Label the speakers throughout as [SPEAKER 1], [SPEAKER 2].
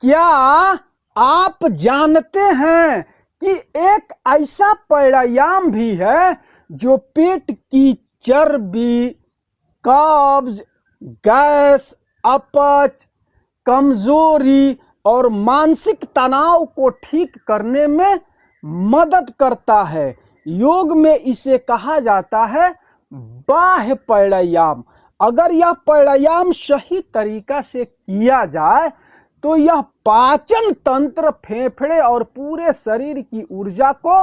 [SPEAKER 1] क्या आप जानते हैं कि एक ऐसा प्राणायाम भी है जो पेट की चर्बी, कब्ज, गैस, अपच, कमजोरी और मानसिक तनाव को ठीक करने में मदद करता है। योग में इसे कहा जाता है बाह्य प्राणायाम। अगर यह प्राणायाम सही तरीका से किया जाए तो यह पाचन तंत्र, फेफड़े और पूरे शरीर की ऊर्जा को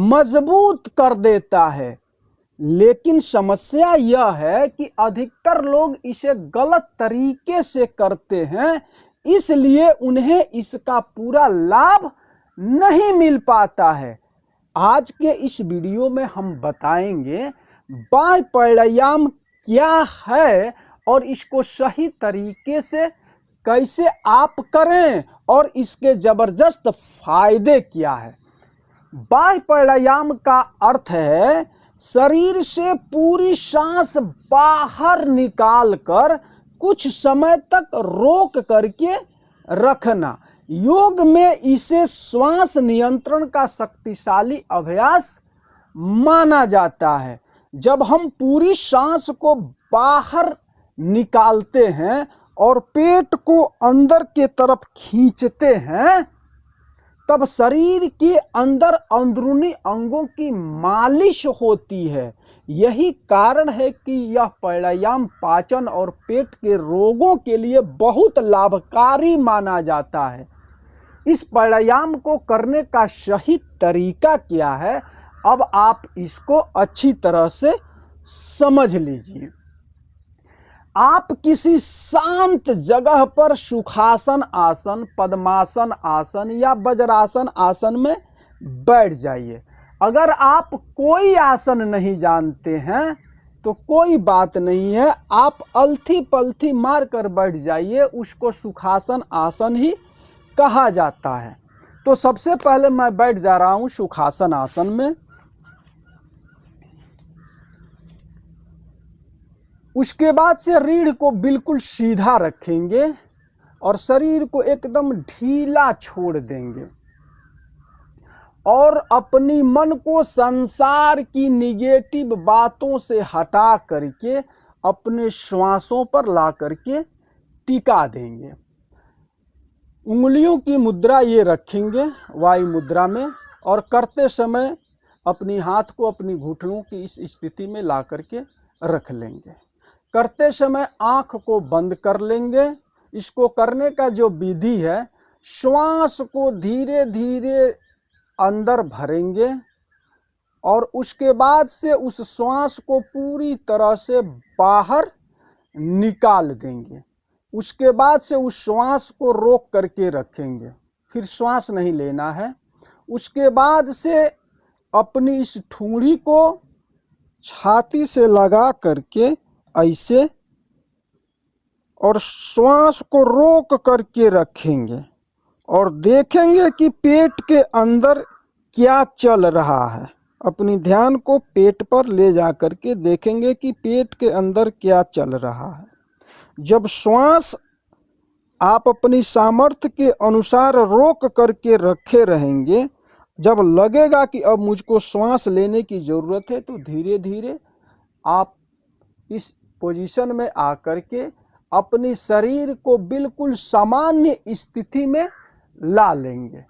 [SPEAKER 1] मजबूत कर देता है। लेकिन समस्या यह है कि अधिकतर लोग इसे गलत तरीके से करते हैं, इसलिए उन्हें इसका पूरा लाभ नहीं मिल पाता है। आज के इस वीडियो में हम बताएंगे बाह्य प्राणायाम क्या है और इसको सही तरीके से कैसे आप करें और इसके जबरदस्त फायदे क्या है। बाह्य प्राणायाम का अर्थ है शरीर से पूरी सांस बाहर निकाल कर कुछ समय तक रोक करके रखना। योग में इसे श्वास नियंत्रण का शक्तिशाली अभ्यास माना जाता है। जब हम पूरी सांस को बाहर निकालते हैं और पेट को अंदर के तरफ खींचते हैं, तब शरीर के अंदर अंदरूनी अंगों की मालिश होती है। यही कारण है कि यह प्राणायाम पाचन और पेट के रोगों के लिए बहुत लाभकारी माना जाता है। इस प्राणायाम को करने का सही तरीका क्या है, अब आप इसको अच्छी तरह से समझ लीजिए। आप किसी शांत जगह पर सुखासन आसन, पद्मासन आसन या वज्रासन आसन में बैठ जाइए। अगर आप कोई आसन नहीं जानते हैं तो कोई बात नहीं है, आप अलथी पलथी मार कर बैठ जाइए, उसको सुखासन आसन ही कहा जाता है। तो सबसे पहले मैं बैठ जा रहा हूं सुखासन आसन में। उसके बाद से रीढ़ को बिल्कुल सीधा रखेंगे और शरीर को एकदम ढीला छोड़ देंगे और अपनी मन को संसार की निगेटिव बातों से हटा करके अपने श्वासों पर ला करके टिका देंगे। उंगलियों की मुद्रा ये रखेंगे वायु मुद्रा में, और करते समय अपनी हाथ को अपनी घुटनों की इस स्थिति में ला करके रख लेंगे। करते समय आंख को बंद कर लेंगे। इसको करने का जो विधि है, श्वास को धीरे धीरे अंदर भरेंगे और उसके बाद से उस श्वास को पूरी तरह से बाहर निकाल देंगे। उसके बाद से उस श्वास को रोक करके रखेंगे, फिर श्वास नहीं लेना है। उसके बाद से अपनी इस ठूंढी को छाती से लगा करके ऐसे और श्वास को रोक करके रखेंगे और देखेंगे कि पेट के अंदर क्या चल रहा है। अपनी ध्यान को पेट पर ले जा करके देखेंगे कि पेट के अंदर क्या चल रहा है। जब श्वास आप अपनी सामर्थ्य के अनुसार रोक करके रखे रहेंगे, जब लगेगा कि अब मुझको श्वास लेने की ज़रूरत है, तो धीरे धीरे आप इस पोजीशन में आकर के अपनी शरीर को बिल्कुल सामान्य स्थिति में ला लेंगे।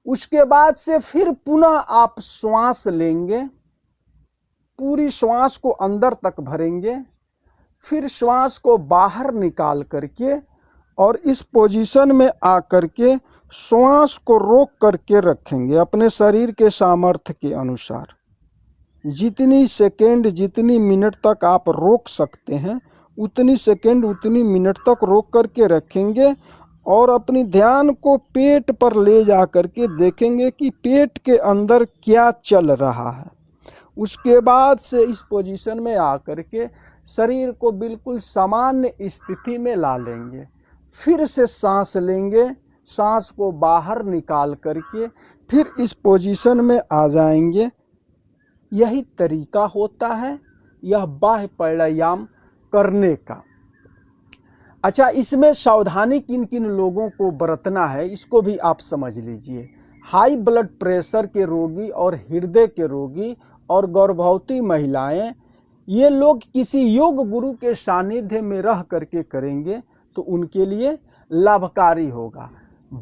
[SPEAKER 1] उसके बाद से फिर पुनः आप श्वास लेंगे, पूरी श्वास को अंदर तक भरेंगे, फिर श्वास को बाहर निकाल करके और इस पोजीशन में आकर के श्वास को रोक करके रखेंगे अपने शरीर के सामर्थ्य के अनुसार। जितनी सेकेंड, जितनी मिनट तक आप रोक सकते हैं, उतनी सेकेंड, उतनी मिनट तक रोक करके रखेंगे और अपनी ध्यान को पेट पर ले जा करके देखेंगे कि पेट के अंदर क्या चल रहा है। उसके बाद से इस पोजीशन में आकर के शरीर को बिल्कुल सामान्य स्थिति में ला लेंगे। फिर से सांस लेंगे, सांस को बाहर निकाल करके फिर इस पोजीशन में आ जाएंगे। यही तरीका होता है यह बाह्य प्राणायाम करने का। अच्छा, इसमें सावधानी किन किन लोगों को बरतना है इसको भी आप समझ लीजिए। हाई ब्लड प्रेशर के रोगी और हृदय के रोगी और गर्भवती महिलाएं, ये लोग किसी योग गुरु के सानिध्य में रह करके करेंगे तो उनके लिए लाभकारी होगा।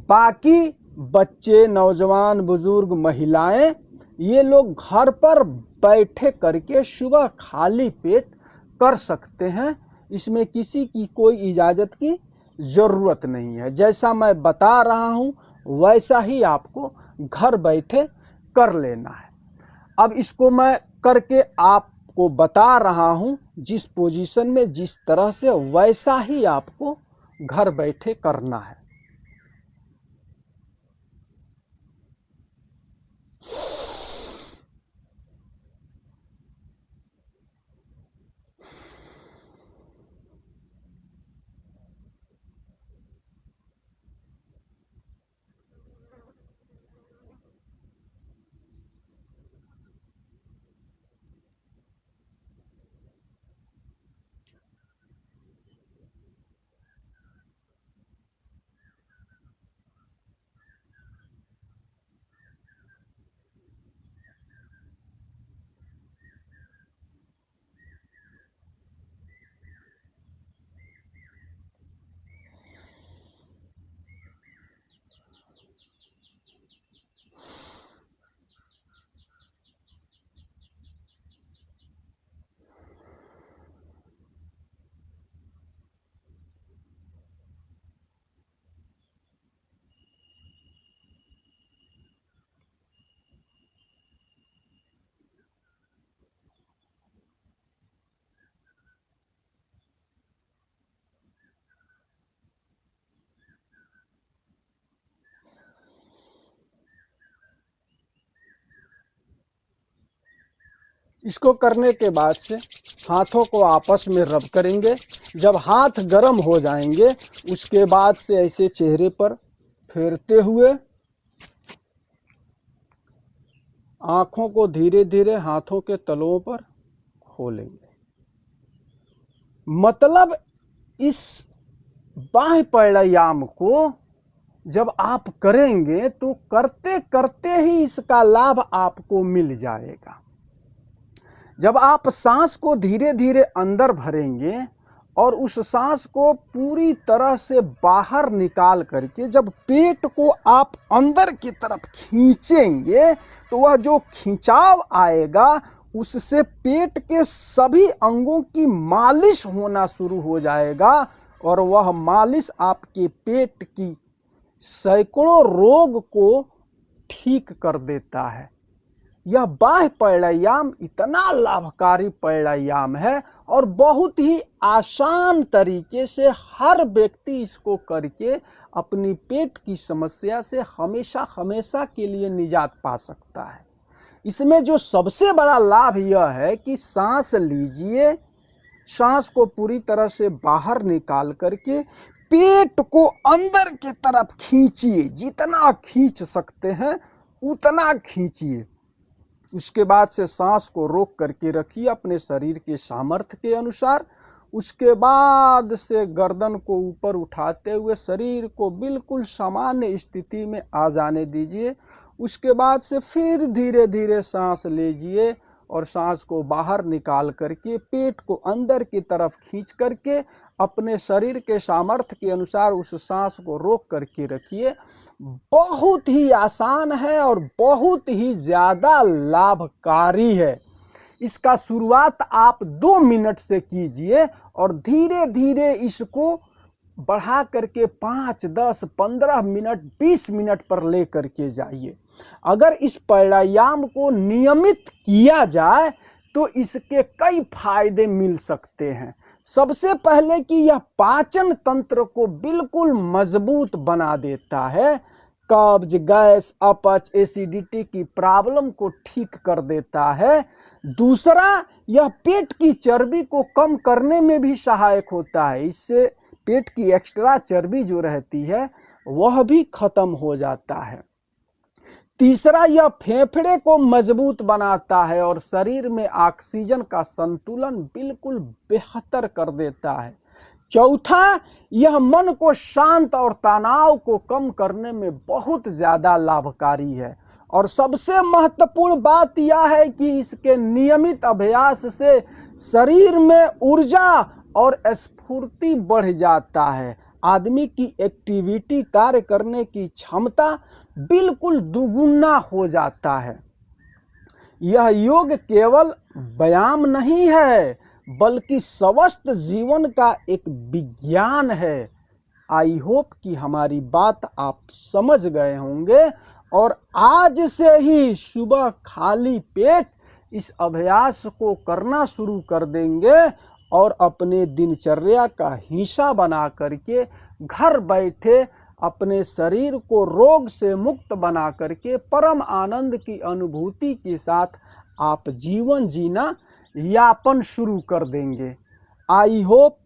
[SPEAKER 1] बाकी बच्चे, नौजवान, बुजुर्ग, महिलाएं, ये लोग घर पर बैठे करके सुबह खाली पेट कर सकते हैं। इसमें किसी की कोई इजाज़त की ज़रूरत नहीं है। जैसा मैं बता रहा हूँ वैसा ही आपको घर बैठे कर लेना है। अब इसको मैं करके आपको बता रहा हूँ, जिस पोजीशन में जिस तरह से, वैसा ही आपको घर बैठे करना है। इसको करने के बाद से हाथों को आपस में रब करेंगे। जब हाथ गर्म हो जाएंगे उसके बाद से ऐसे चेहरे पर फेरते हुए आंखों को धीरे धीरे हाथों के तलुओं पर खोलेंगे। मतलब इस बाह्य प्राणायाम को जब आप करेंगे तो करते करते ही इसका लाभ आपको मिल जाएगा। जब आप सांस को धीरे धीरे अंदर भरेंगे और उस सांस को पूरी तरह से बाहर निकाल करके जब पेट को आप अंदर की तरफ खींचेंगे तो वह जो खिंचाव आएगा उससे पेट के सभी अंगों की मालिश होना शुरू हो जाएगा और वह मालिश आपके पेट की सैकड़ों रोग को ठीक कर देता है। यह बाह्य प्राणायाम इतना लाभकारी प्राणायाम है और बहुत ही आसान तरीके से हर व्यक्ति इसको करके अपनी पेट की समस्या से हमेशा हमेशा के लिए निजात पा सकता है। इसमें जो सबसे बड़ा लाभ यह है कि सांस लीजिए, सांस को पूरी तरह से बाहर निकाल करके पेट को अंदर की तरफ खींचिए, जितना खींच सकते हैं उतना खींचिए। उसके बाद से सांस को रोक करके रखिए अपने शरीर के सामर्थ्य के अनुसार। उसके बाद से गर्दन को ऊपर उठाते हुए शरीर को बिल्कुल सामान्य स्थिति में आ जाने दीजिए। उसके बाद से फिर धीरे धीरे सांस लीजिए और सांस को बाहर निकाल करके पेट को अंदर की तरफ खींच करके अपने शरीर के सामर्थ्य के अनुसार उस सांस को रोक करके रखिए। बहुत ही आसान है और बहुत ही ज़्यादा लाभकारी है। इसका शुरुआत आप 2 मिनट से कीजिए और धीरे धीरे इसको बढ़ा करके 5, 10, 15 मिनट, 20 मिनट पर ले करके जाइए। अगर इस प्राणायाम को नियमित किया जाए तो इसके कई फायदे मिल सकते हैं। सबसे पहले कि यह पाचन तंत्र को बिल्कुल मजबूत बना देता है, कब्ज, गैस, अपच, एसिडिटी की प्रॉब्लम को ठीक कर देता है। दूसरा, यह पेट की चर्बी को कम करने में भी सहायक होता है। इससे पेट की एक्स्ट्रा चर्बी जो रहती है वह भी खत्म हो जाता है। तीसरा, यह फेफड़े को मजबूत बनाता है और शरीर में ऑक्सीजन का संतुलन बिल्कुल बेहतर कर देता है। चौथा, यह मन को शांत और तनाव को कम करने में बहुत ज़्यादा लाभकारी है। और सबसे महत्वपूर्ण बात यह है कि इसके नियमित अभ्यास से शरीर में ऊर्जा और स्फूर्ति बढ़ जाता है। आदमी की एक्टिविटी, कार्य करने की क्षमता बिल्कुल दुगुना हो जाता है। यह योग केवल व्यायाम नहीं है, बल्कि स्वस्थ जीवन का एक विज्ञान है। आई होप कि हमारी बात आप समझ गए होंगे और आज से ही सुबह खाली पेट इस अभ्यास को करना शुरू कर देंगे और अपने दिनचर्या का हिस्सा बना करके घर बैठे अपने शरीर को रोग से मुक्त बना करके परम आनंद की अनुभूति के साथ आप जीवन जीना यापन शुरू कर देंगे। आई होप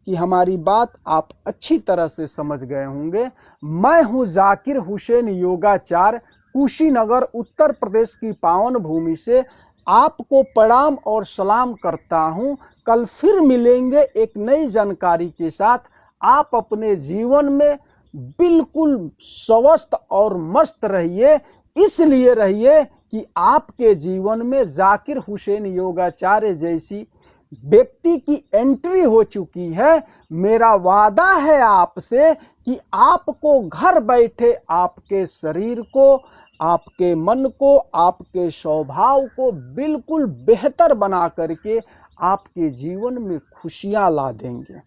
[SPEAKER 1] कि हमारी बात आप अच्छी तरह से समझ गए होंगे। मैं हूं जाकिर हुसैन, योगाचार्य, कुशीनगर, उत्तर प्रदेश की पावन भूमि से आपको प्रणाम और सलाम करता हूं। कल फिर मिलेंगे एक नई जानकारी के साथ। आप अपने जीवन में बिल्कुल स्वस्थ और मस्त रहिए। इसलिए रहिए कि आपके जीवन में जाकिर हुसैन योगाचार्य जैसी व्यक्ति की एंट्री हो चुकी है। मेरा वादा है आपसे कि आपको घर बैठे आपके शरीर को, आपके मन को, आपके स्वभाव को बिल्कुल बेहतर बना करके आपके जीवन में खुशियां ला देंगे।